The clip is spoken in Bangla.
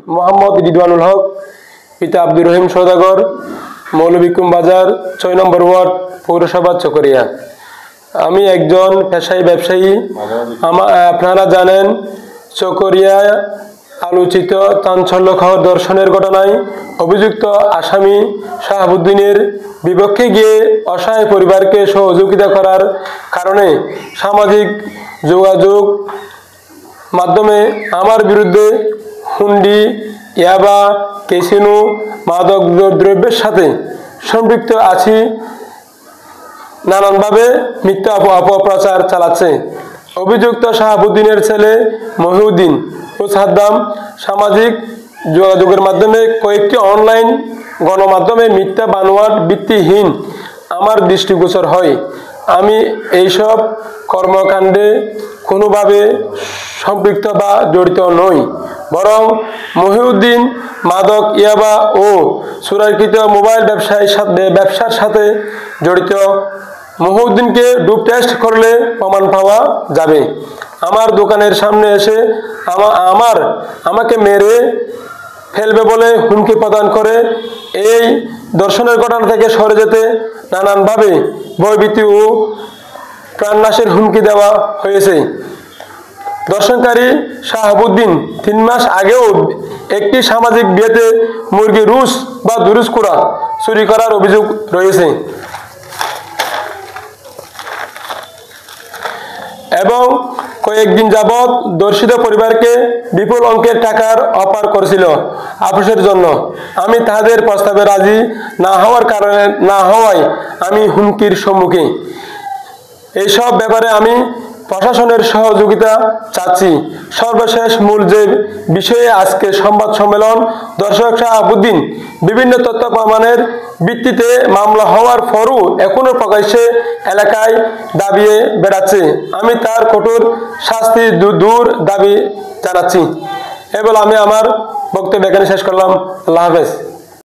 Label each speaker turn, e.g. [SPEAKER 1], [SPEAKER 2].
[SPEAKER 1] মোহাম্মদ রিদওয়ানুল হক, পিতা আব্দুর রহিম সওদাগর, মৌলভীকুম বাজার ৬ নম্বর ওয়ার্ড, পৌরসভা চকরিয়া। আমি একজন পেশায় ব্যবসায়ী। আপনারা জানেন, চকরিয়ায় আলোচিত চাঞ্চল্যকর ধর্ষণের ঘটনায় অভিযুক্ত আসামি শাহাবুদ্দিনের বিপক্ষে গিয়ে অসহায় পরিবারকে সহযোগিতা করার কারণে সামাজিক যোগাযোগ মাধ্যমে আমার বিরুদ্ধে হুন্ডি, ইয়াবা, ক্যাসিনো, মাদক দ্রব্যের সাথে সম্পৃক্ত আছি নানানভাবে মিথ্যা অপপ্রচার চালাচ্ছে। অভিযুক্ত শাহাবুদ্দিনের ছেলে মহিউদ্দিন ও সাদ্দাম সামাজিক যোগাযোগের মাধ্যমে কয়েকটি অনলাইন গণমাধ্যমে মিথ্যা বানোয়াট ভিত্তিহীন আমার দৃষ্টিগোচর হয়। আমি এইসব কর্মকাণ্ডে কোনোভাবে সম্পৃক্ত বা জড়িত নই, বরং মহিউদ্দিন মাদক, ইয়াবা ও চোরাইকৃত মোবাইল ব্যবসার সাথে জড়িত। মহিউদ্দিনকে ডোপ টেস্ট করলে প্রমাণ পাওয়া যাবে। আমার দোকানের সামনে এসে আমাকে মেরে ফেলবে বলে হুমকি প্রদান করে এই ধর্ষণের ঘটনা থেকে সরে যেতে নানানভাবে ভয়ভীতি ও প্রাণনাশের হুমকি দেওয়া হয়েছে। ধর্ষণকারী শাহাবুদ্দিন ৩ মাস আগেও একটি সামাজিক বিয়েতে মুরগি রুস বা দুরুস কুরা চুরি করার অভিযোগ রয়েছে এবং কয়েকদিন যাবৎ ধর্ষিত পরিবারকে বিপুল অঙ্কের টাকার অফার করেছিল আপোষের জন্য। আমি তাদের প্রস্তাবে রাজি না হওয়ায় আমি হুমকির সম্মুখীন। এইসব ব্যাপারে আমি প্রশাসনের সহযোগিতা চাচ্ছি। সর্বশেষ মূল যে বিষয়ে আজকে সংবাদ সম্মেলন, ধর্ষক শাহাবুদ্দিন বিভিন্ন তথ্য প্রমাণের ভিত্তিতে মামলা হওয়ার পরও এখনো প্রকাশ্যে এলাকায় দাবিয়ে বেড়াচ্ছে। আমি তার কঠোর শাস্তি দূর দাবি জানাচ্ছি। এবার আমি আমার বক্তব্য এখানে শেষ করলাম। আল্লাহ হাফেজ।